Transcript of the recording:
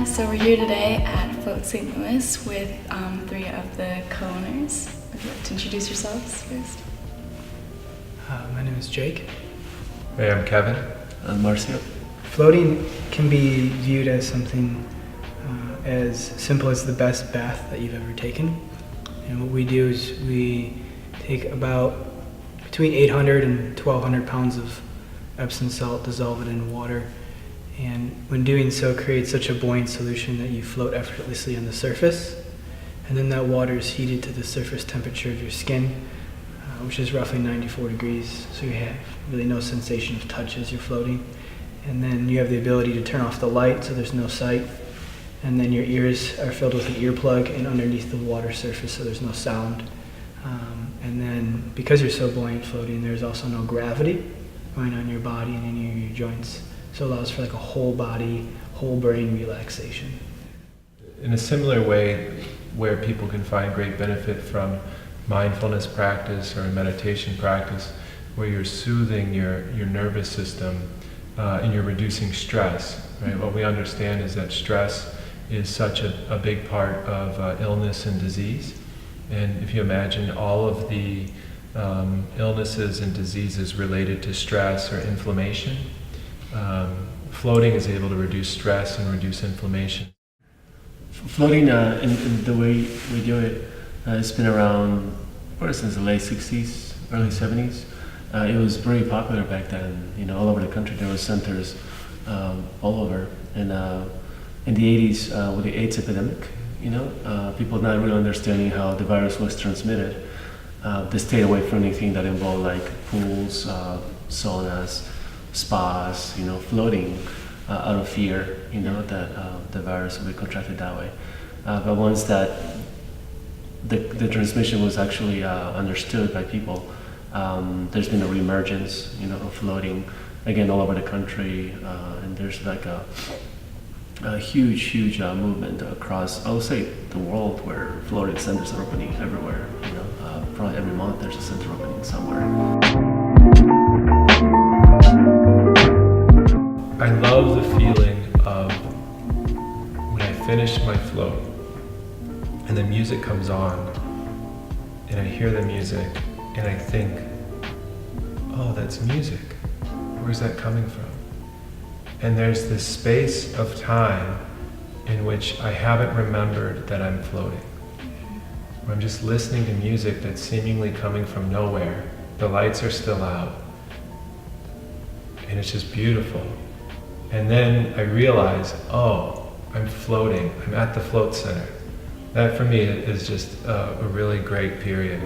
So we're here today at Float St. Louis with 3 of the co-owners. Would you like to introduce yourselves first? My name is Jake. Hey, I'm Kevin. I'm Marcio. Floating can be viewed as something as simple as the best bath that you've ever taken. And what we do is we take about between 800 and 1,200 pounds of Epsom salt, dissolve it in water, and when doing so creates such a buoyant solution that you float effortlessly on the surface, and then that water is heated to the surface temperature of your skin, which is roughly 94 degrees, so you have really no sensation of touch as you're floating. And then you have the ability to turn off the light so there's no sight, and then your ears are filled with an earplug and underneath the water surface so there's no sound. And then because you're so buoyant floating, there's also no gravity going on your body and any of your joints. So it allows for like a whole body, whole brain relaxation. In a similar way, where people can find great benefit from mindfulness practice or meditation practice, where you're soothing your nervous system and you're reducing stress, right? What we understand is that stress is such a big part of illness and disease. And if you imagine all of the illnesses and diseases related to stress or inflammation, floating is able to reduce stress and reduce inflammation. Floating, in the way we do it, it's been around since the late 60s, early 70s. It was very popular back then, all over the country. There were centers all over. And in the 80s, with the AIDS epidemic, people not really understanding how the virus was transmitted, they stayed away from anything that involved like pools, saunas, spas, floating out of fear, that the virus will be contracted that way. But once that the transmission was actually understood by people, there's been a reemergence, of floating again all over the country, and there's like a huge movement across, I would say, the world, where floating centers are opening everywhere. Probably every month there's a center opening somewhere. I love the feeling of when I finish my float and the music comes on and I hear the music and I think, oh, that's music. Where's that coming from? And there's this space of time in which I haven't remembered that I'm floating. Where I'm just listening to music that's seemingly coming from nowhere. The lights are still out. And it's just beautiful. And then I realize, oh, I'm floating. I'm at the float center. That for me is just a really great period.